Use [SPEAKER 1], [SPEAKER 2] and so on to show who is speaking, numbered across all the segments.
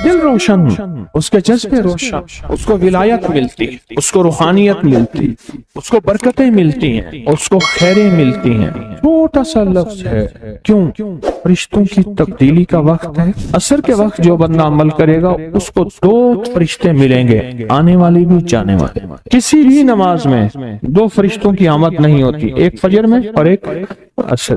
[SPEAKER 1] دل روشن، اس کے جذبے روشن، اس کو ولایت ملتی، اس کو روحانیت ملتی، اس کو برکتیں ملتی ہیں، اس کو خیریں ملتی ہیں۔ چھوٹا سا لفظ ہے، کیوں؟ فرشتوں کی تبدیلی کا وقت ہے۔ عصر کے وقت جو بندہ عمل کرے گا اس کو 2 فرشتے ملیں گے، آنے والے بھی جانے والے۔ کسی بھی نماز میں 2 فرشتوں کی آمد نہیں ہوتی، ایک فجر میں اور ایک عصر،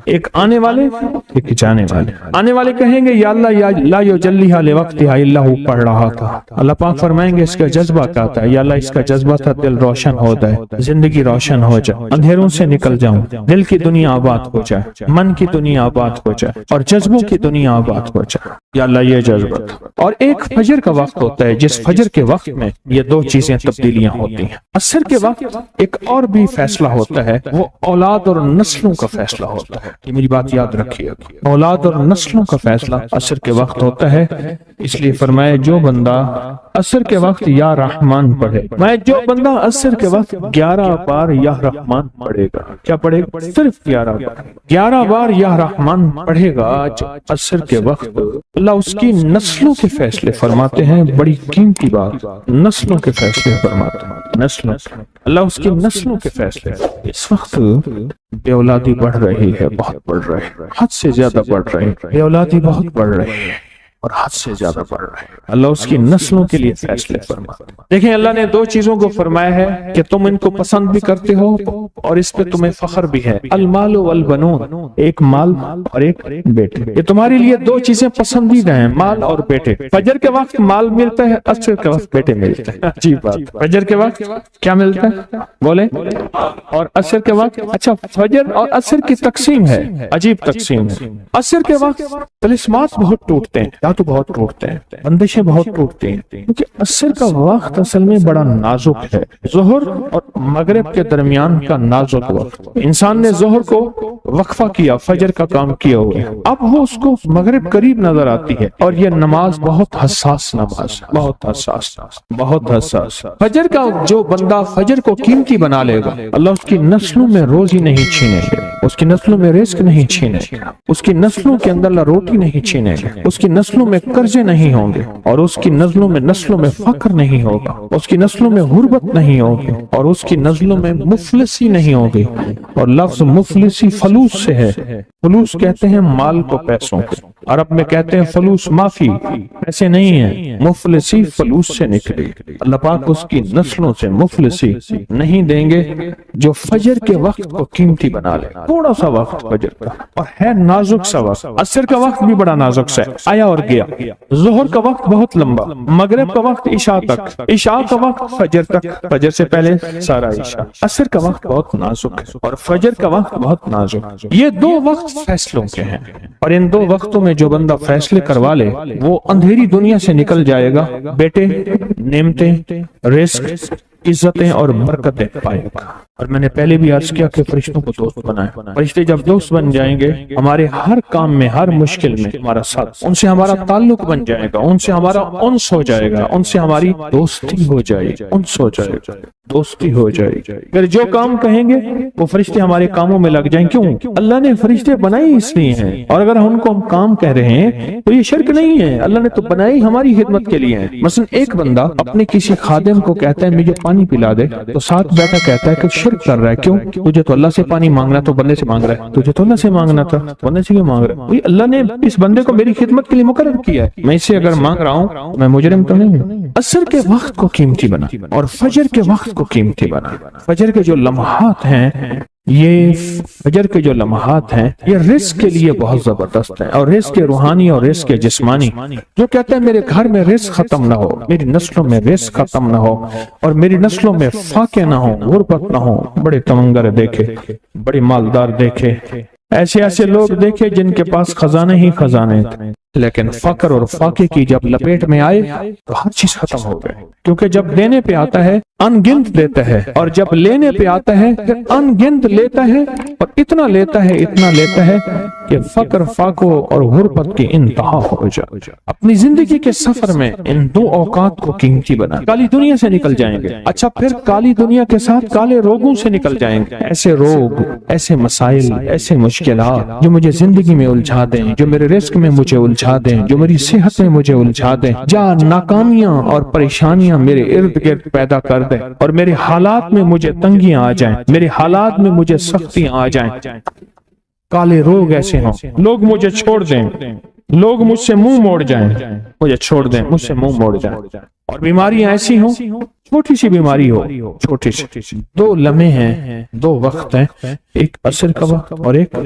[SPEAKER 1] ایک آنے والے ایک جانے والے۔ آنے والے کہیں گے یا اللہ یا لا یجلیھا لوقتھا الا ہو، پڑھ رہا تھا۔ اللہ پاک فرمائیں گے اس کا جذبہ کیا تھا؟ یا اللہ اس کا جذبہ تھا دل روشن ہو جائے، زندگی روشن ہو جائے، اندھیروں سے نکل جاؤں، دل کی دنیا آباد ہو جائے، من کی دنیا آباد ہو جائے اور جذبوں کی دنیا آباد ہو جائے۔ یا اللہ یہ جذبہ تھا۔ اور ایک فجر کا وقت ہوتا ہے جس فجر کے وقت میں یہ 2 چیزیں تبدیلیاں ہوتی ہیں۔ عصر کے وقت ایک اور بھی فیصلہ ہوتا ہے، وہ اولاد اور نسلوں کا فیصلہ ہوتا ہے۔ یہ میری بات یاد رکھیے، اولاد اور نسلوں کا فیصلہ عصر کے وقت ہوتا ہے۔ اس لیے فرمایا جو بندہ عصر کے وقت یا رحمان پڑھے، میں جو بندہ عصر کے وقت 11 بار یا رحمان پڑھے گا، کیا پڑھے گا؟ صرف 11 بار یا رحمان پڑھے گا عصر کے وقت، اللہ اس کی نسلوں کے فیصلے فرماتے ہیں۔ بڑی قیمتی بات، نسلوں کے فیصلے فرماتے ہیں، نسلوں، اللہ اس کی نسلوں کے فیصلے۔ اس وقت بے اولادی بڑھ رہی ہے، بہت بڑھ رہی ہے، حد سے زیادہ بڑھ رہی ہے، بے اولادی بہت بڑھ رہی ہے اور حد سے زیادہ بڑھ رہے ہیں۔ اللہ اس کی نسلوں کے لیے فیصلے فرماتا ہے۔ دیکھیں اللہ نے 2 چیزوں کو فرمایا ہے کہ تم ان کو پسند بھی کرتے ہو اور اس پہ تمہیں فخر بھی ہے، المال والبنون، ایک مال اور ایک بیٹے۔ یہ تمہارے لیے 2 چیزیں پسندیدہ ہیں، مال اور بیٹے۔ فجر کے وقت مال ملتا ہے، عصر کے وقت بیٹے ملتے ہیں۔ عجیب بات، فجر کے وقت کیا ملتا ہے بولے، اور عصر کے وقت، اچھا فجر اور عصر کی تقسیم ہے، عجیب تقسیم ہے۔ عصر کے وقت طلسمات بہت ٹوٹتے ہیں، تو بہت ٹوٹتے ہیں، بندشیں بہت ٹوٹتی ہیں، کیونکہ عصر کا وقت اصل میں بڑا نازک ہے۔ ظہر اور مغرب کے درمیان کا نازک وقت، انسان نے ظہر کو وقفہ کیا، فجر کا کام کیا ہوا ہے، اب وہ اس کو مغرب قریب نظر آتی ہے، اور یہ نماز بہت حساس نماز، بہت حساس، بہت حساس۔ فجر کا جو بندہ فجر کو قیمتی بنا لے گا، اللہ اس کی نسلوں میں روزی نہیں چھینے گا، اس کی نسلوں میں رزق نہیں چھینے گا، اس کی نسلوں کے اندر اللہ روٹی نہیں چھینے گا، اس کی نسلوں میں قرضے نہیں ہوں گے، اور اس کی نسلوں میں فقر نہیں ہوگا، اس کی نسلوں میں غربت نہیں ہوگی، اور اس کی نسلوں میں مفلسی نہیں ہوگی۔ اور لفظ مفلسی فلوس سے ہے، فلوس کہتے ہیں مال کو، پیسوں کو، عرب میں کہتے ہیں فلوس معافی، پیسے نہیں ہیں، مفلسی فلوس سے نکلے۔ اللہ پاک اس کی نسلوں سے مفلسی نہیں دیں گے جو فجر کے وقت کو قیمتی بنا لے۔ تھوڑا سا وقت فجر کا، اور ہے نازک سا وقت، عصر کا وقت بھی بڑا نازک سا ہے، آیا اور گیا۔ ظہر کا وقت بہت لمبا، مغرب کا وقت عشاء تک، عشاء کا وقت فجر تک، فجر سے پہلے سارا عشاء۔ عصر کا وقت بہت نازک ہے اور فجر کا وقت بہت نازک۔ یہ 2 وقت فیصلوں کے ہیں، اور ان 2 وقتوں میں جو بندہ فیصلے کروا لے وہ اندھیری دنیا سے نکل جائے گا، بیٹے، نعمتیں، رزق، عزتیں اور برکتیں پائے گا۔ اور میں نے پہلے بھی عرض کیا کہ فرشتوں کو دوست بنائے، فرشتے جب دوست بن جائیں گے ہمارے ہر کام میں، ہر مشکل میں ہمارا ساتھ، ان سے ہمارا تعلق بن جائے گا، ان سے ہمارا انس ہو جائے گا، ان سے ہماری دوستی ہو جائے گی، انس ہو جائے گا، دوستی ہو جائے گی۔ اگر جو کام کہیں گے وہ فرشتے ہمارے کاموں میں لگ جائیں۔ کیوں؟ اللہ نے فرشتے بنائی اس لیے ہیں، اور اگر ان کو ہم کام کہہ رہے ہیں تو یہ شرک نہیں ہے، اللہ نے تو بنائی ہماری خدمت کے لیے ہیں۔ مثلا ایک بندہ اپنے کسی خادم کو کہتا ہے مجھے پانی پلا دے، تو ساتھ بیٹھا کہتا ہے کہ شرک کر رہا ہے۔ کیوں؟ تجھے تو اللہ سے پانی مانگنا تو بندے سے مانگ رہا ہے، تجھے تو اللہ سے مانگنا تھا، بندے سے کیوں مانگ رہا ہے؟ اللہ نے اس بندے کو میری خدمت کے لیے مقرر کیا ہے، میں اسے اگر مانگ رہا ہوں میں مجرم تو نہیں ہوں۔ عصر کے وقت کو قیمتی بنا اور فجر کے وقت کو قیمتی بنا۔ فجر کے جو لمحات ہیں، یہ فجر کے جو لمحات ہیں یہ رزق کے لیے بہت زبردست ہیں، اور رزق کے روحانی اور رزق کے جسمانی۔ جو کہتے ہیں میرے گھر میں رزق ختم نہ ہو، میری نسلوں میں رزق ختم نہ ہو، اور میری نسلوں میں فاقے نہ ہو، غربت نہ ہو، بڑے تمنگر دیکھے، بڑے مالدار دیکھے، ایسے لوگ دیکھے جن کے پاس خزانے ہی خزانے تھے، لیکن فقر اور فاقے کی جب لپیٹ میں آئے تو ہر چیز ختم ہو گئے۔ کیونکہ جب دینے پہ آتا ہے ان گنت دیتا ہے، اور جب لینے پہ آتا ہے پھر ان گنت لیتا ہے، اور اتنا لیتا ہے کہ فقر، فاقوں اور غربت کی انتہا ہو جائے۔ اپنی زندگی کے سفر میں ان 2 اوقات کو قیمتی بنا، کالی دنیا سے نکل جائیں گے، اچھا پھر کالی دنیا کے ساتھ کالے روگوں سے نکل جائیں گے۔ ایسے روگ، ایسے مسائل، ایسے مشکلات جو مجھے زندگی میں الجھا دیں، جو میرے رزق میں مجھے الجھا الجھا دیں، جو میری صحت میں مجھے الجھا دیں، جا ناکامیاں اور پریشانیاں میرے ارد گرد پیدا کر دیں اور میرے حالات میں مجھے تنگیاں آ جائیں، میرے حالات میں مجھے سختیاں آ جائیں، کالے روگ ایسے ہوں، لوگ مجھے چھوڑ دیں، لوگ مجھ سے منہ موڑ جائیں، مجھے چھوڑ دیں، مجھ سے منہ موڑ جائیں، اور بیماریاں ایسی ہوں، چھوٹی سی بیماری ہو، چھوٹی سی، دو لمحے ہیں، دو وقت ہیں، ایک عصر کا وقت اور ایک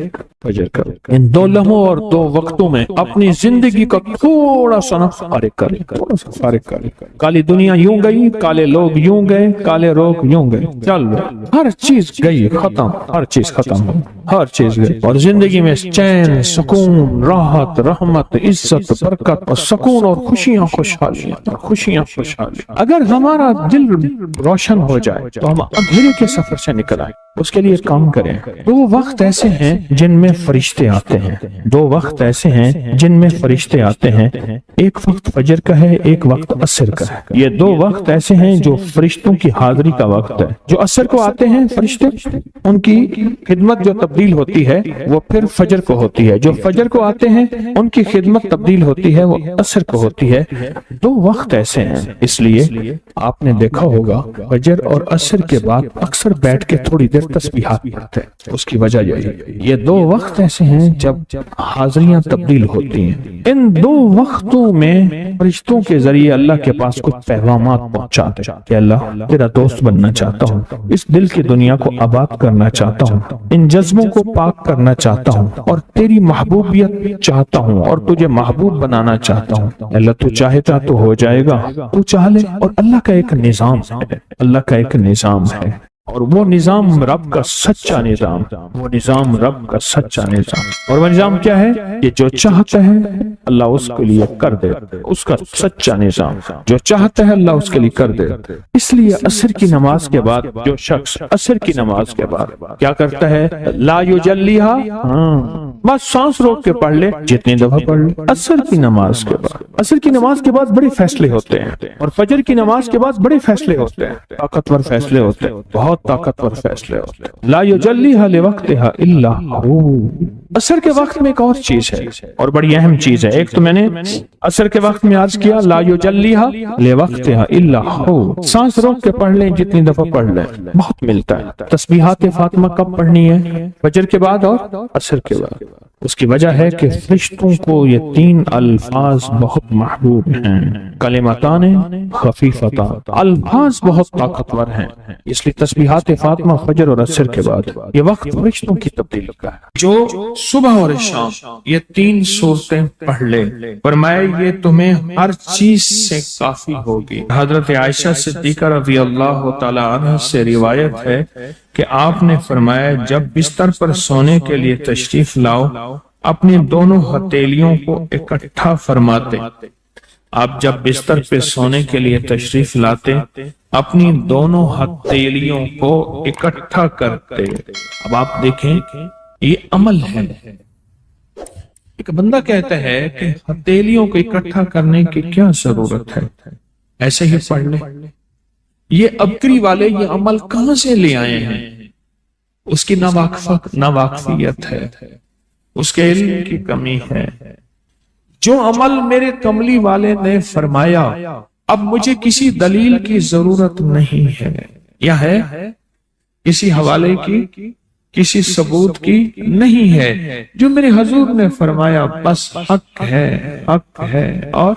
[SPEAKER 1] فجر کا وقت، ان دو لمحوں اور دو وقتوں میں اپنی زندگی کا تھوڑا سا نہ فارغ کریں، تھوڑا سا فارغ کریں۔ کالی دنیا یوں گئی، کالے لوگ یوں گئے، کالے روگ یوں گئے، چل ہر چیز گئی، ختم، ہر چیز ختم، ہر چیز گئی، اور زندگی میں چین، سکون، راحت، رحمت، عزت، برکت اور سکون اور خوشیاں خوشحالیاں، خوشیاں خوشحالی۔ اگر ہمارا دل روشن ہو جائے تو ہم اندھیرے کے سفر سے نکل آئیں، اس کے لیے کام کریں۔ دو وقت ایسے ہیں جن میں فرشتے آتے ہیں، دو وقت ایسے ہیں جن میں فرشتے آتے ہیں، ایک وقت فجر کا ہے، ایک وقت عصر کا ہے۔ یہ دو وقت ایسے ہیں جو فرشتوں کی حاضری کا وقت ہے۔ جو عصر کو آتے ہیں فرشتے، ان کی خدمت جو تبدیل ہوتی ہے وہ پھر فجر کو ہوتی ہے، جو فجر کو آتے ہیں ان کی خدمت تبدیل ہوتی ہے وہ عصر کو ہوتی ہے۔ دو وقت ایسے ہیں، اس لیے آپ نے دیکھا ہوگا فجر اور عصر کے بعد اکثر بیٹھ کے تھوڑی دیر تسبیحات پڑھتے ہیں، اس کی وجہ یہی ہے۔ یہ دو وقت ایسے ہیں جب حاضریاں تبدیل ہوتی ہیں، ان دو وقتوں میں فرشتوں کے ذریعے اللہ کے پاس کچھ پیغامات پہنچاتے ہیں کہ اللہ تیرا دوست بننا چاہتا ہوں، اس دل کی دنیا کو آباد کرنا چاہتا ہوں، ان جذبوں کو پاک کرنا چاہتا ہوں، اور تیری محبوبیت چاہتا ہوں اور تجھے محبوب بنانا چاہتا ہوں۔ اللہ تو چاہتا تو ہو جائے گا، تو چاہ لے۔ اور اللہ کا ایک نظام ہے، اللہ کا ایک نظام ہے، اور وہ نظام رب کا سچا نظام، وہ نظام رب کا سچا نظام، اور وہ نظام کیا ہے؟ یہ جو چاہتا ہے اللہ اس کے لیے کر دے، اس کا سچا نظام، جو چاہتا ہے اللہ اس کے لیے کر دے۔ اس لیے عصر کی نماز کے بعد جو شخص عصر کی نماز کے بعد کیا کرتا ہے؟ لا یجلیہا، بس سانس روک کے پڑھ لے، جتنی دفعہ پڑھ لے۔ عصر کی نماز کے بعد، عصر کی نماز کے بعد بڑے فیصلے ہوتے ہیں، اور فجر کی نماز کے بعد بڑے فیصلے ہوتے ہیں، طاقتور فیصلے ہوتے ہیں، بہت طاقتور فیصلے ہوتے ہیں۔ لا یجلیہا لوقتہا الا ہو۔ عصر کے وقت میں ایک اور چیز ہے، اور بڑی اہم چیز ہے۔ ایک تو میں نے عصر کے وقت میں عرض کیا لا یجلیہا لوقتہا الا ہو، سانس روک کے پڑھ لیں، جتنی دفعہ پڑھ لیں، بہت ملتا ہے۔ تسبیحات فاطمہ کب پڑھنی ہے؟ فجر کے بعد اور عصر کے بعد۔ اس کی وجہ ہے کہ فرشتوں کو یہ تین الفاظ بہت محبوب ہیں، کلمتان خفیفتان، الفاظ بہت طاقتور ہیں، اس لیے تسبیحات فاطمہ فجر اور عصر کے بعد یہ وقت فرشتوں کی تبدیلی کا ہے۔ جو صبح اور شام یہ تین صورتیں پڑھ لے، فرمایا یہ تمہیں ہر چیز سے کافی ہوگی۔ حضرت عائشہ صدیقہ رضی اللہ تعالی عنہ سے روایت ہے کہ آپ نے فرمایا جب بستر پر سونے کے لیے تشریف لاؤ اپنی دونوں ہتھیلیوں کو اکٹھا فرماتے۔ آپ جب بستر پہ سونے کے لیے تشریف لاتے اپنی دونوں ہتھیلیوں کو اکٹھا کرتے۔ اب آپ دیکھیں یہ عمل ہے۔ ایک بندہ کہتا ہے کہ ہتھیلیوں کو اکٹھا کرنے کی کیا ضرورت ہے، ایسے ہی پڑھ لے۔ یہ ابکری والے یہ عمل کہاں سے لے آئے ہیں؟ اس کی ناواقفیت ہے، اس کے علم کی کمی ہے۔ جو عمل میرے کملی والے نے فرمایا اب مجھے کسی دلیل کی ضرورت نہیں ہے، یا ہے کسی حوالے کی، کسی ثبوت کی نہیں ہے، جو میرے حضور نے فرمایا بس حق ہے، حق ہے اور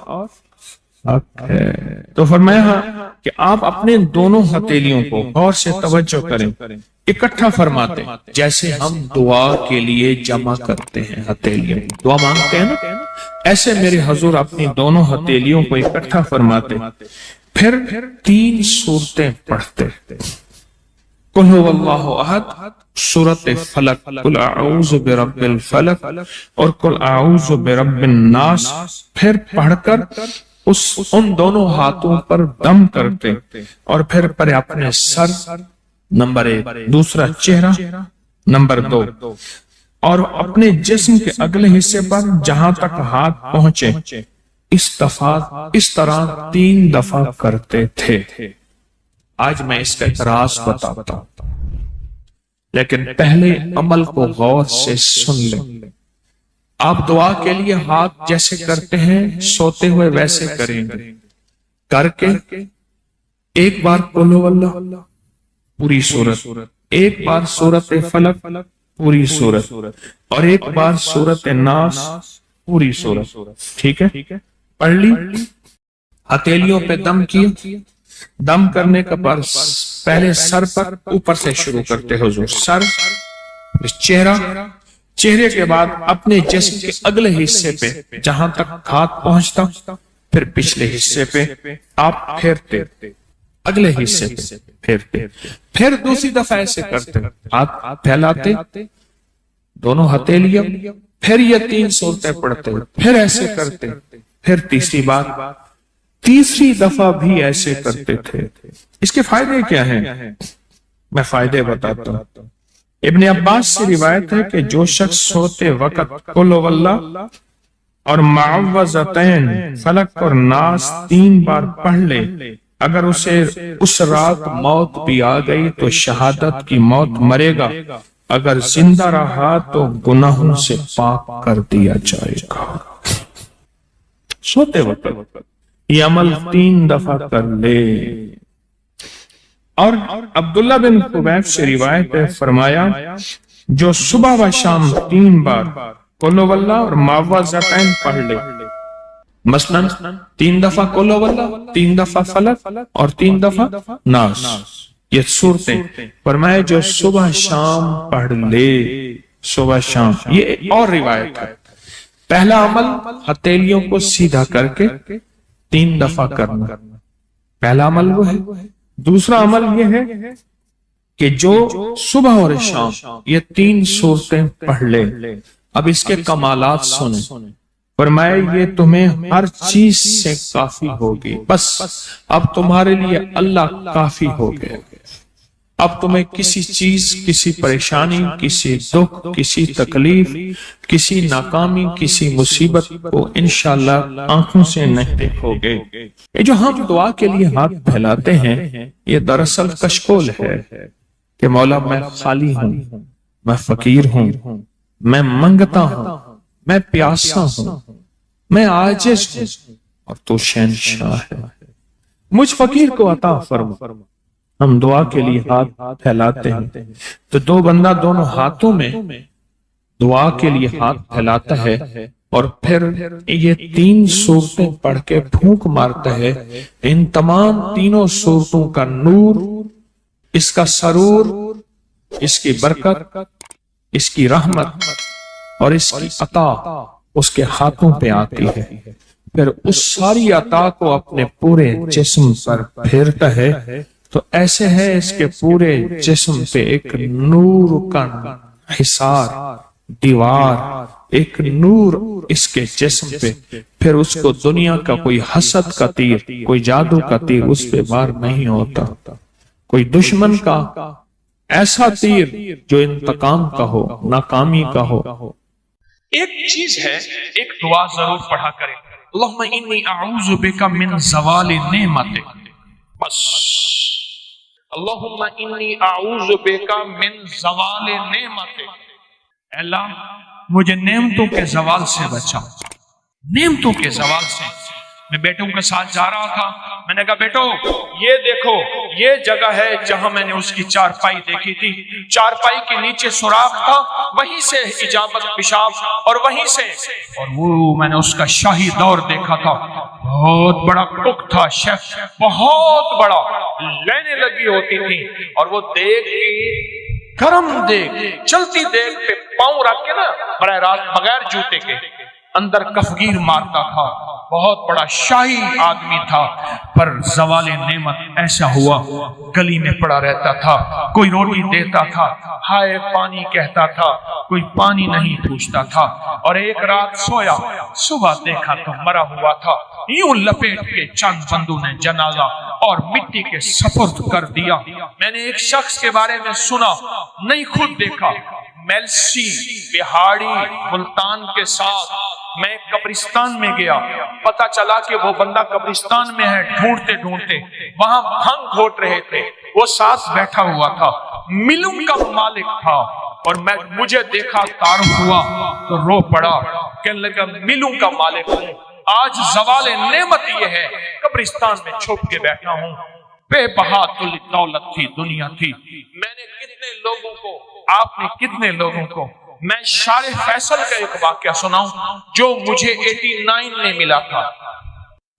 [SPEAKER 1] حق ہے۔ تو فرمایا کہ آپ اپنے دونوں ہتھیلیوں کو غور سے توجہ کریں، اکٹھا فرماتے جیسے ہم دعا کے لیے جمع کرتے ہیں، ہتھیلیوں دعا مانگتے ہیں نا، ایسے میرے حضور اپنی دونوں ہتھیلیوں کو اکٹھا فرماتے، پھر تین سورتیں پڑھتے، قل هو اللہ احد، سورۃ فلق، قل اعوذ برب الفلق اور قل اعوذ برب الناس، پھر پڑھ کر ان دونوں ہاتھوں پر دم کرتے، اور پھر پر اپنے سر نمبر 1، دوسرا چہرہ نمبر 2، اور اپنے جسم کے اگلے حصے پر جہاں تک ہاتھ پہنچے اس طرح 3 دفعہ کرتے تھے۔ آج میں اس کا راز بتاتا ہوں، لیکن پہلے عمل کو غور سے سن لیں۔ آپ دعا کے لیے ہاتھ جیسے کرتے ہیں سوتے ہوئے ویسے کریں گے، کر کے ایک بار قل ہو اللہ پوری سورت، ایک بار سورت فلق پوری سورت، اور ایک بار سورت ناس پوری سورت، ٹھیک ہے؟ پڑھ لی، ہتھیلیوں پہ دم کیا، دم کرنے کا پہلے سر پر اوپر سے شروع کرتے حضور، سر، چہرہ، چہرے کے بعد اپنے جسم کے اگلے حصے پہ جہاں تک ہاتھ پہنچتا، پھر پچھلے حصے پہ آپ پھیرتے، اگلے حصے پہ پھیرتے، پھر دوسری دفعہ ایسے کرتے، ہاتھ پھیلاتے دونوں ہتھیلیاں، پھر یہ 3 سورتیں پڑھتے، پھر ایسے کرتے، پھر تیسری بار، تیسری دفعہ بھی ایسے کرتے تھے۔ اس کے فائدے کیا ہیں؟ میں فائدے بتاتا ہوں۔ ابن عباس سے روایت ہے کہ جو شخص سوتے وقت قل ہو اللہ اور معوذتین فلق اور ناس 3 بار پڑھ لے، اگر اسے اس رات موت بھی آ گئی تو شہادت کی موت مرے گا، اگر زندہ رہا تو گناہوں سے پاک کر دیا جائے گا۔ سوتے وقت یہ عمل 3 دفعہ کر لے۔ اور عبداللہ بن خبیب سے روایت ہے، فرمایا جو صبح و شام 3 بار قل ہو اللہ اور معوذتین پڑھ لے، مثلاً 3 دفعہ قل ہو اللہ، 3 دفعہ فلق اور 3 دفعہ ناس، یہ صورتیں، فرمایا جو صبح شام پڑھ لے، صبح شام۔ یہ اور روایت ہے، پہلا عمل ہتھیلیوں کو سیدھا کر کے 3 دفعہ کرنا، پہلا عمل وہ ہے۔ دوسرا عمل یہ ہے کہ جو صبح اور شام یہ 3 صورتیں پڑھ لے۔ اب اس کے کمالات سنیں، فرمایا یہ تمہیں ہر چیز سے کافی ہوگی، بس اب تمہارے لیے اللہ کافی ہو گئے، اب تمہیں کسی چیز، کسی پریشانی، کسی دکھ، کسی تکلیف، کسی ناکامی، کسی مصیبت کو انشاءاللہ آنکھوں سے نہیں دیکھو گے۔ یہ جو ہم دعا کے لیے ہاتھ پھیلاتے ہیں یہ دراصل کشکول ہے کہ مولا میں خالی ہوں، میں فقیر ہوں، میں منگتا ہوں، میں پیاسا ہوں، میں عاجز ہوں اور تو شہنشاہ ہے، مجھ فقیر کو عطا فرما۔ ہم دعا کے لیے ہاتھ پھیلاتے ہیں تو دو بندہ دونوں ہاتھوں میں دعا کے لیے ہاتھ پھیلاتا ہے اور پھر یہ 3 صورتیں پڑھ کے پھونک مارتا ہے، ان تمام تینوں صورتوں کا نور، اس کا سرور، اس کی برکت، اس کی رحمت اور اس کی عطا اس کے ہاتھوں پہ آتی ہے، پھر اس ساری عطا کو اپنے پورے جسم پر پھیرتا ہے تو ایسے ہے اس کے پورے جسم پہ ایک نور کا حصار، دیوار، ایک نور اس کے جسم پہ، پھر اس کو دنیا کا کوئی حسد کا تیر، کوئی جادو کا تیر اس پہ وار نہیں ہوتا، کوئی دشمن کا ایسا تیر جو انتقام کا ہو، ناکامی کا ہو۔ ایک چیز ہے، ایک دعا ضرور پڑھا کریں، اللہم انی اعوذ بک من زوال نعمتک، بس اللہم انی اعوذ بک من زوال نعمتک، اللہ مجھے نعمتوں کے زوال سے بچا، نعمتوں کے زوال سے۔ میں بیٹوں کے ساتھ جا رہا تھا، میں نے کہا بیٹو یہ دیکھو یہ جگہ ہے جہاں میں نے اس کی چارپائی دیکھی تھی، چارپائی کے نیچے سوراخ تھا، وہیں سے اجابت پیشاب اور وہیں سے، اور وہ میں نے اس کا شاہی دور دیکھا تھا، بہت بڑا کک تھا شیف، بہت بڑا، لینے لگی ہوتی تھی اور وہ دیکھ گرم دیکھ، چلتی دیکھ پہ پاؤں رکھ کے نا براہ راست بغیر جوتے کے اندر کفگیر مارتا تھا، بہت بڑا شاہی آدمی تھا، پر زوال نعمت ایسا ہوا گلی میں پڑا رہتا تھا، کوئی روٹی دیتا تھا، ہائے پانی کہتا تھا، کوئی پانی نہیں پوچھتا تھا، اور ایک رات سویا، صبح دیکھا تو مرا ہوا تھا، یوں لپیٹ کے چند بندوں نے جنازہ اور مٹی کے سپرد کر دیا۔ میں نے ایک شخص کے بارے میں سنا، نہیں خود دیکھا، میلسی بہاڑی ملتان کے ساتھ میں قبرستان میں گیا، پتا چلا کہ وہ بندہ قبرستان میں ہے، ڈھونڈتے ڈھونڈتے وہاں بھنگ گھوٹ رہے تھے، وہ ساتھ بیٹھا ہوا تھا، ملوں کا مالک تھا، اور مجھے دیکھا تعارف ہوا تو رو پڑا، کہنے لگا ملوں کا مالک ہوں، آج زوال نعمت یہ ہے قبرستان میں چھپ کے بیٹھا ہوں، بے بہا دولت تھی، دنیا تھی، میں نے کتنے لوگوں کو، آپ نے کتنے لوگوں کو، میں شارع فیصل کا ایک واقعہ سناؤں جو مجھے 89 میں ملا تھا،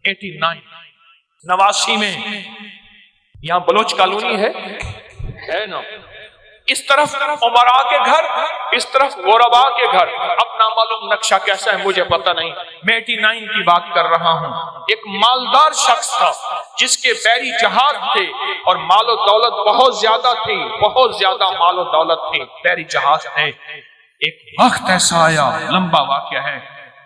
[SPEAKER 1] 89 89 میں، یہاں بلوچ کالونی ہے نا، اس طرف عمراء کے گھر، اس طرف غربا کے گھر، اپنا معلوم نقشہ کیسا ہے مجھے پتہ نہیں، میں 89 کی بات کر رہا ہوں۔ ایک مالدار شخص تھا جس کے بحری جہاز تھے اور مال و دولت بہت زیادہ تھی، بہت زیادہ مال و دولت تھی، بحری جہاز تھے۔ ایک وقت ایسا آیا، لمبا واقعہ ہے،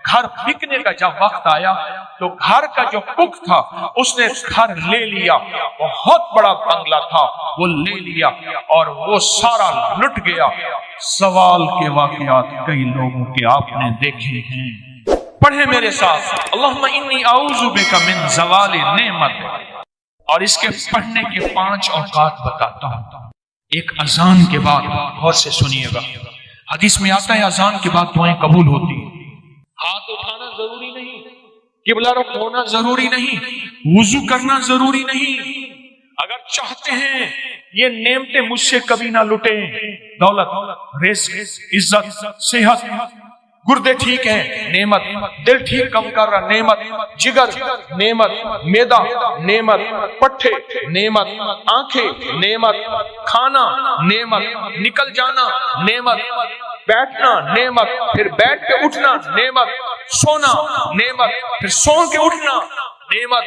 [SPEAKER 1] گھر بکنے کا جب وقت آیا تو گھر کا جو کک تھا اس نے گھر لے لیا، بہت بڑا بنگلہ تھا وہ لے لیا اور وہ سارا لٹ گیا۔ سوال کے واقعات کئی لوگوں کے آپ نے دیکھے ہیں، پڑھیں میرے ساتھ، اللہم انی اعوذ بک من زوال نعمت، اور اس کے پڑھنے کے 5 اوقات بتاتا ہوں۔ ایک اذان کے بعد، غور سے سنیے گا، حدیث میں آتا ہے اذان کے بعد دعائیں قبول ہوتی ہیں، ہاتھ اٹھانا ضروری نہیں، قبلہ رخ ہونا ضروری نہیں، وضو کرنا ضروری نہیں، اگر چاہتے ہیں یہ نعمتیں مجھ سے کبھی نہ لٹیں، دولت، رزق، عزت، صحت، گردے ٹھیک ہیں نعمت، دل ٹھیک کم کر رہا نعمت، جگر نعمت، معدہ نعمت، پٹھے نعمت، آنکھیں نعمت، کھانا نعمت، نکل جانا نعمت، بیٹھنا نعمت، پھر بیٹھ کے اٹھنا نعمت، سونا نعمت، پھر سو کے اٹھنا نعمت،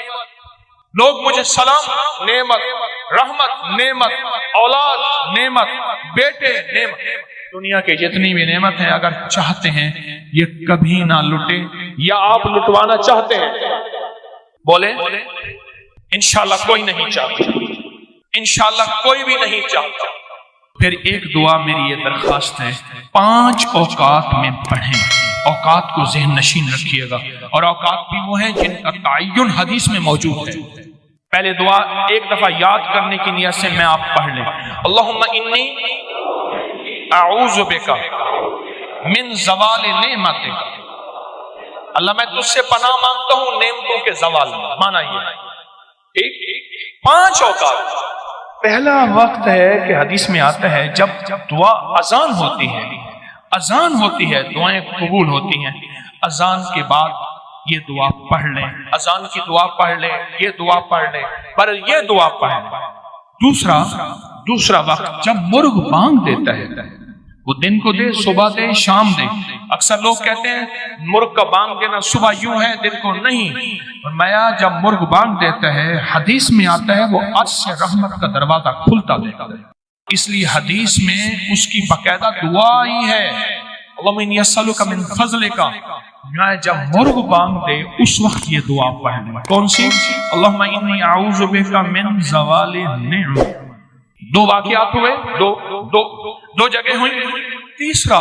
[SPEAKER 1] لوگ مجھے سلام نعمت، رحمت نعمت، اولاد نعمت، بیٹے نعمت، دنیا کے جتنی بھی نعمت ہیں اگر چاہتے ہیں یہ کبھی نہ لٹے، یا آپ لٹوانا چاہتے ہیں بولے انشاءاللہ کوئی نہیں چاہتا، انشاءاللہ کوئی بھی نہیں چاہتا۔ پھر ایک دعا میری یہ درخواست ہے، 5 اوقات میں پڑھیں، اوقات کو ذہن نشین رکھیے گا، اور اوقات بھی وہ ہیں جن کا تعین حدیث میں موجود ہے۔ پہلے دعا ایک دفعہ یاد کرنے کی نیت سے میں آپ پڑھ لیں، اللہم انی اعوذ بک من زوال نعمتک، اللہ میں تجھ سے پناہ مانگتا ہوں نعمتوں کے زوال میں، مانا یہ ٹھیک۔ 5 اوقات، پہلا وقت ہے کہ حدیث میں آتا ہے جب دعا اذان ہوتی ہے، اذان ہوتی ہے دعائیں قبول ہوتی ہیں، اذان کے بعد یہ دعا پڑھ لیں، اذان کی دعا پڑھ لیں، یہ دعا پڑھ لیں، پر یہ دعا پڑھ لیں۔ دوسرا وقت جب مرغ بانگ دیتا ہے، وہ دن کو دے، صبح دے، شام دے، اکثر لوگ کہتے ہیں مرغ کا بانگ دینا صبح یوں ہے دن کو نہیں، فرمایا جب مرغ بانگ دیتا ہے حدیث میں آتا ہے وہ عرش سے رحمت کا دروازہ کھلتا دیتا ہے، اس لیے حدیث میں اس کی باقاعدہ دعا ہی ہے، اللہم انی اسألک من فضلک، جب مرغ بانگ دے اس وقت یہ دعا پڑھیں۔ کون سی؟ اللہم انی اعوذ بک من زوال نعمت۔ 2 واقعات ہوئے، دو جگہ ہوئی۔ تیسرا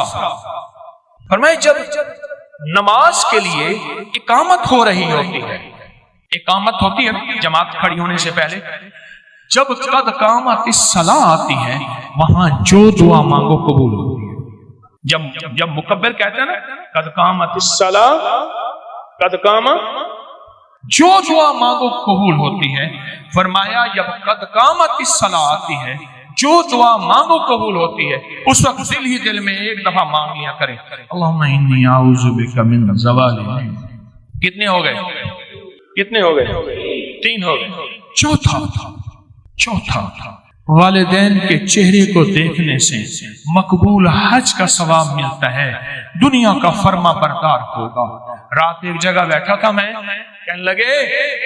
[SPEAKER 1] فرمائے جب نماز کے لیے اقامت ہو رہی ہوتی ہے، اقامت ہوتی ہے جماعت کھڑی ہونے سے پہلے، جب قد قامت الصلاۃ آتی ہے وہاں جو دعا مانگو قبول ہوتی ہے۔ جب مکبر کہتے ہیں نا قد قامت الصلاۃ، قد قامت، جو دعا مانگو قبول ہوتی ہے، فرمایا جب قد قامت الصلاۃ آتی ہے جو دعا مانگو قبول ہوتی ہے اس وقت دل ہی دل میں ایک دفعہ مانگ لیا کریں، اللہم انی اعوذ بک من زوال نعمت۔ کتنے ہو گئے؟ 3 ہو گئے۔ چوتھا والدین کے چہرے کو دیکھنے سے مقبول حج کا ثواب ملتا ہے، دنیا کا فرما بردار ہوگا۔ رات ایک جگہ بیٹھا تھا میں، کہنے لگے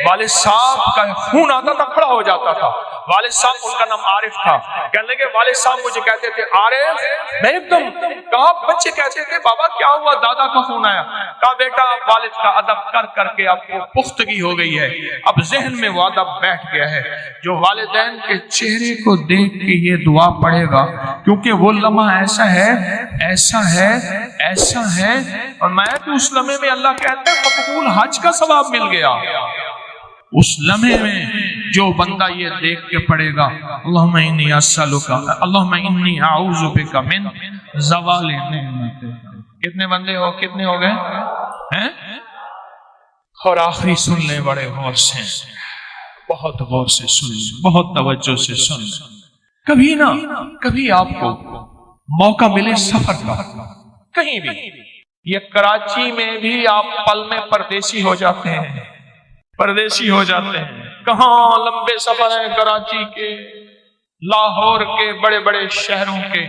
[SPEAKER 1] والد صاحب کا خون آتا تھا کھڑا ہو جاتا تھا، والد صاحب ان کا نام عارف تھا، کہنے لگے والد صاحب مجھے کہتے تھے عارف، میں ایک دم کہا بچے کہتے تھے بابا کیا ہوا، دادا کا خون آیا، کہا بیٹا والد کا ادب کر کر کے اب وہ پختگی ہو گئی ہے، اب ذہن میں وہ ادب بیٹھ گیا ہے، جو والدین کے چہرے کو دیکھ کے یہ دعا پڑھے گا، کیونکہ وہ لمحہ ایسا ہے اور میں تو اس لمحے میں اللہ کہتا ہے مقبول حج کا ثواب مل گیا۔ اس لمحے میں جو بندہ یہ دیکھ کے پڑھے گا اللہم انی اسألک، اللہم انی اعوذ بک من زوال نعمت۔ کتنے بندے ہو، کتنے ہو گئے؟ ہیں؟ اور آخری سن لیں بڑے غور سے، بہت غور سے سن لیں، بہت توجہ سے سن لیں۔ کبھی نہ کبھی آپ کو موقع ملے سفر کا، کہیں بھی، یہ کراچی میں بھی آپ پل میں پردیسی ہو جاتے ہیں، پردیسی ہو جاتے ہیں۔ کہاں لمبے سفر ہیں کراچی کے، لاہور کے، بڑے بڑے شہروں کے۔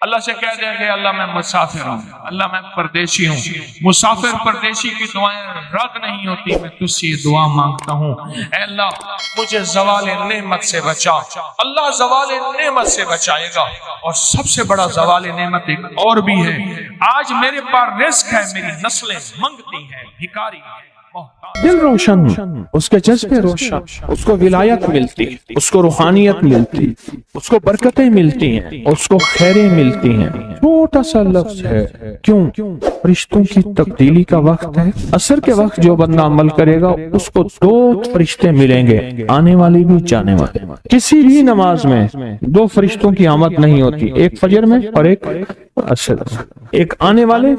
[SPEAKER 1] اللہ سے کہہ دیں کہ اللہ میں مسافر ہوں، اللہ میں پردیسی ہوں۔ مسافر پردیسی کی دعائیں رد نہیں ہوتی، میں تجھ سے یہ دعا مانگتا ہوں، اے اللہ مجھے زوال نعمت سے بچا۔ اللہ زوال نعمت سے بچائے گا، اور سب سے بڑا زوال نعمت ایک اور بھی ہے۔ آج میرے پاس رزق ہے، میری نسلیں منگتی ہیں، بھکاری ہیں۔ دل روشن، اس کے جذبے روشن، اس کو ولایت ملتی، اس کو روحانیت ملتی، اس کو برکتیں ملتی ہیں، اس کو خیریں ملتی ہیں۔ چھوٹا سا لفظ ہے، کیوں؟ فرشتوں کی تبدیلی کا وقت ہے۔ عصر کے وقت جو بندہ عمل کرے گا اس کو 2 فرشتے ملیں گے، آنے والے بھی جانے والے۔ کسی بھی نماز میں 2 فرشتوں کی آمد نہیں ہوتی، ایک فجر میں اور ایک عصر میں، ایک آنے والے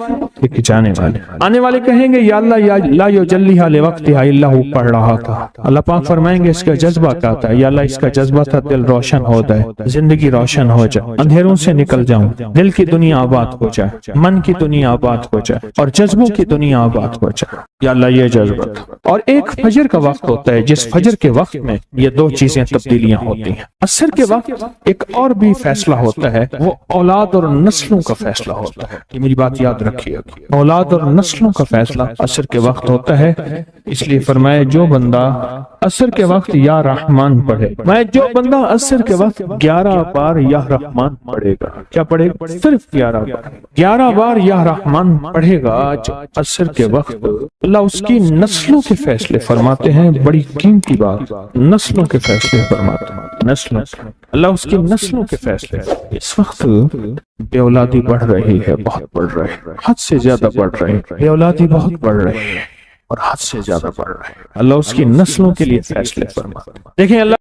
[SPEAKER 1] ایک جانے والے۔ آنے والے کہیں گے یا اللہ یا لا یجلیھا لوقتھا الا ہو، پڑھ رہا تھا۔ اللہ پاک فرمائیں گے اس کا جذبہ کیا تھا؟ یا اللہ اس کا جذبہ تھا دل روشن ہو جائے، زندگی روشن ہو جائے، اندھیروں سے نکل جاؤں، دل کی دنیا آباد ہو جائے، من کی دنیا آباد ہو جائے، اور جذبوں کی دنیا آباد ہو جائے۔ یا اللہ یہ جذبہ تھا۔ اور ایک فجر کا وقت ہوتا ہے، جس فجر کے وقت میں یہ 2 چیزیں تبدیلیاں ہوتی ہیں۔ عصر کے وقت ایک اور بھی فیصلہ ہوتا ہے، وہ اولاد اور نسلوں کا فیصلہ ہوتا ہے۔ یہ میری بات یاد رکھیے، اولاد اور نسلوں کا فیصلہ عصر کے وقت ہوتا ہے۔ اس لیے فرمایا جو بندہ عصر کے وقت یا رحمان پڑھے، میں جو بندہ عصر کے وقت 11 بار یا رحمان پڑھے گا، کیا پڑھے گا؟ صرف 11 بار یا رحمان پڑھے گا عصر کے وقت، اللہ اس کی نسلوں کے فیصلے فرماتے ہیں۔ بڑی قیمتی بات، نسلوں کے فیصلے فرماتے ہیں، نسلوں، اللہ اس کی نسلوں کے فیصلے۔ اس وقت بے اولادی بڑھ رہی ہے، بہت بڑھ رہی ہے، حد سے زیادہ بڑھ رہی ہے، بے اولادی بہت بڑھ رہی ہے اور حد سے زیادہ بڑھ رہی ہے۔ اللہ اس کی نسلوں کے لیے فیصلے فرماتے ہیں۔ دیکھیں اللہ